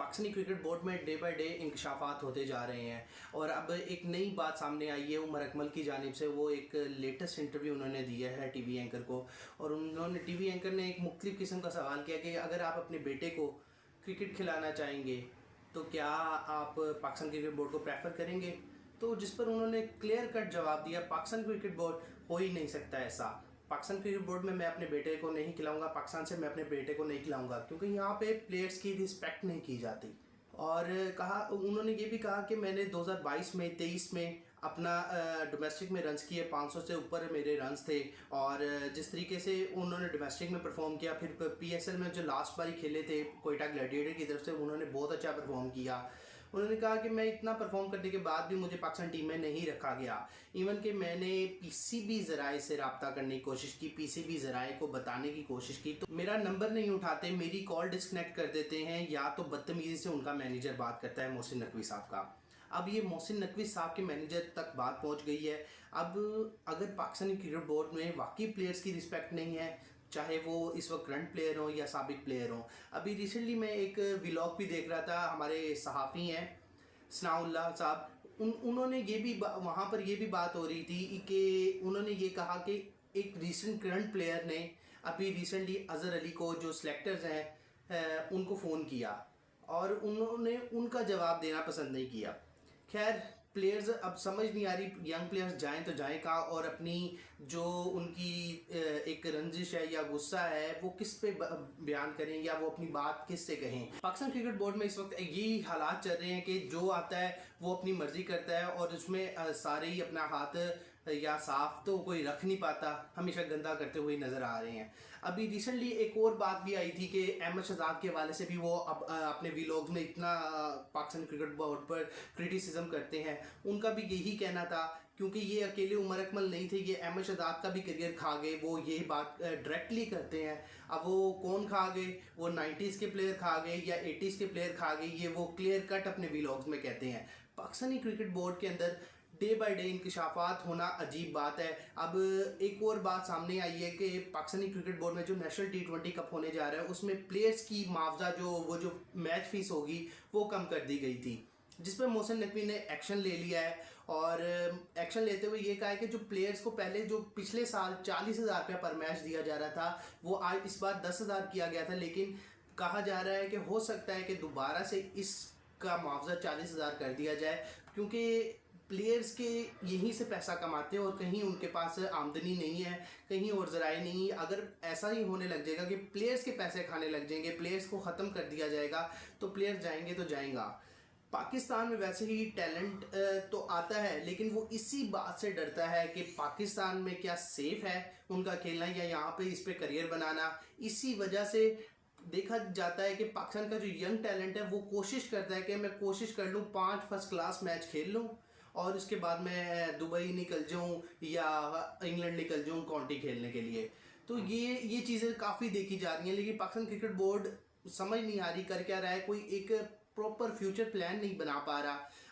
Pakistani cricket board में day by day इंकशाफात होते जा रहे हैं और अब एक नई बात सामने आई है उमर अकमल की जानिब से। वो एक लेटेस्ट इंटरव्यू उन्होंने दिया है टीवी एंकर को, और उन्होंने टीवी एंकर ने एक मुख्तलिफ किस्म का सवाल किया कि अगर आप अपने बेटे को क्रिकेट खिलाना चाहेंगे तो क्या आप पाकिस्तान क्रिकेट बोर्ड को प्रेफर करेंगे। तो जिस पर उन्होंने क्लियर कट जवाब दिया, पाकिस्तान क्रिकेट बोर्ड हो ही नहीं सकता ऐसा। पाकिस्तान क्रिकेट बोर्ड में मैं अपने बेटे को नहीं खिलाऊंगा, पाकिस्तान से मैं अपने बेटे को नहीं खिलाऊंगा, क्योंकि यहाँ पे प्लेयर्स की रिस्पेक्ट नहीं की जाती। और कहा, उन्होंने ये भी कहा कि मैंने 2022 में 23 में अपना डोमेस्टिक में रन्स किए, 500 से ऊपर मेरे रन्स थे। और जिस तरीके से उन्होंने डोमेस्टिक में परफॉर्म किया, फिर पीएसएल में जो लास्ट बारी खेले थे कोयटा ग्लैडिएटर की तरफ से, उन्होंने बहुत अच्छा परफॉर्म किया। उन्होंने कहा कि मैं इतना परफॉर्म करने के बाद भी मुझे पाकिस्तान टीम में नहीं रखा गया। इवन कि मैंने पीसीबी ज़राए से रब्ता करने की कोशिश की, पीसीबी ज़राए को बताने की कोशिश की, तो मेरा नंबर नहीं उठाते, मेरी कॉल डिस्कनेक्ट कर देते हैं, या तो बदतमीज़ी से उनका मैनेजर बात करता है मोहसिन नकवी साहब का। अब ये मोहसिन नकवी साहब के मैनेजर तक बात पहुंच गई है। अब अगर पाकिस्तानी क्रिकेट बोर्ड में वाकई प्लेयर्स की रिस्पेक्ट नहीं है, चाहे वो इस वक्त करंट प्लेयर हो या साबिक प्लेयर हो। अभी रिसेंटली मैं एक व्लॉग भी देख रहा था, हमारे सहाफ़ी हैं सनाउल्लाह साहब, उन्होंने ये भी वहाँ पर ये भी बात हो रही थी कि उन्होंने ये कहा कि एक रिसेंट करंट प्लेयर ने अभी रिसेंटली अज़हर अली को, जो सिलेक्टर्स हैं, उनको फ़ोन किया और उन्होंने उनका जवाब देना पसंद नहीं किया। खैर, प्लेयर्स अब समझ नहीं आ रही यंग प्लेयर्स जाएं तो जाएं कहाँ, और अपनी जो उनकी एक रंजिश है या गुस्सा है वो किस पे बयान करें, या वो अपनी बात किस से कहें। पाकिस्तान क्रिकेट बोर्ड में इस वक्त यही हालात चल रहे हैं कि जो आता है वो अपनी मर्जी करता है, और उसमें सारे ही अपना हाथ या साफ तो कोई रख नहीं पाता, हमेशा गंदा करते हुए नज़र आ रहे हैं। अभी रिसेंटली एक और बात भी आई थी कि अहमद शहजाद के हवाले से भी वो अब अपने वीलॉग्स में इतना पाकिस्तान क्रिकेट बोर्ड पर क्रिटिसिज्म करते हैं। उनका भी यही कहना था, क्योंकि ये अकेले उमर अकमल नहीं थे, ये अहमद शहजाद का भी करियर खा गए, वो यही बात डायरेक्टली करते हैं। अब वो कौन खा गए, वो 90s के प्लेयर खा गए या 80s के प्लेयर खा गए, ये वो क्लियर कट अपने वीलॉग्स में कहते हैं। पाकिस्तानी क्रिकेट बोर्ड के अंदर डे बाय डे इंकशाफात होना अजीब बात है। अब एक और बात सामने आई है कि पाकिस्तानी क्रिकेट बोर्ड में जो नेशनल T20 कप होने जा रहा है, उसमें प्लेयर्स की मुआवजा जो मैच फीस होगी वो कम कर दी गई थी, जिस पर मोहसिन नकवी ने एक्शन ले लिया है। और एक्शन लेते हुए ये कहा है कि जो प्लेयर्स को पहले जो पिछले साल 40,000 रुपया पर मैच दिया जा रहा था, वो आज इस बार 10,000 किया गया था, लेकिन कहा जा रहा है कि हो सकता है कि दोबारा से इसका मुआवजा 40,000 कर दिया जाए, क्योंकि प्लेयर्स के यहीं से पैसा कमाते हैं और कहीं उनके पास आमदनी नहीं है, कहीं और ज़राए नहीं। अगर ऐसा ही होने लग जाएगा कि प्लेयर्स के पैसे खाने लग जाएंगे, प्लेयर्स को ख़त्म कर दिया जाएगा, तो प्लेयर जाएंगे तो जाएगा। पाकिस्तान में वैसे ही टैलेंट तो आता है, लेकिन वो इसी बात से डरता है कि पाकिस्तान में क्या सेफ है उनका खेलना या यहाँ पे इस पे करियर बनाना। इसी वजह से देखा जाता है कि पाकिस्तान का जो यंग टैलेंट है वो कोशिश करता है कि मैं कोशिश कर लूँ 5 फर्स्ट क्लास मैच खेल लूँ और उसके बाद मैं दुबई निकल जाऊँ या इंग्लैंड निकल जाऊँ काउंटी खेलने के लिए। तो ये चीज़ें काफ़ी देखी जा रही हैं, लेकिन पाकिस्तान क्रिकेट बोर्ड समझ नहीं आ रही कर क्या रहा है, कोई एक प्रॉपर फ्यूचर प्लान नहीं बना पा रहा।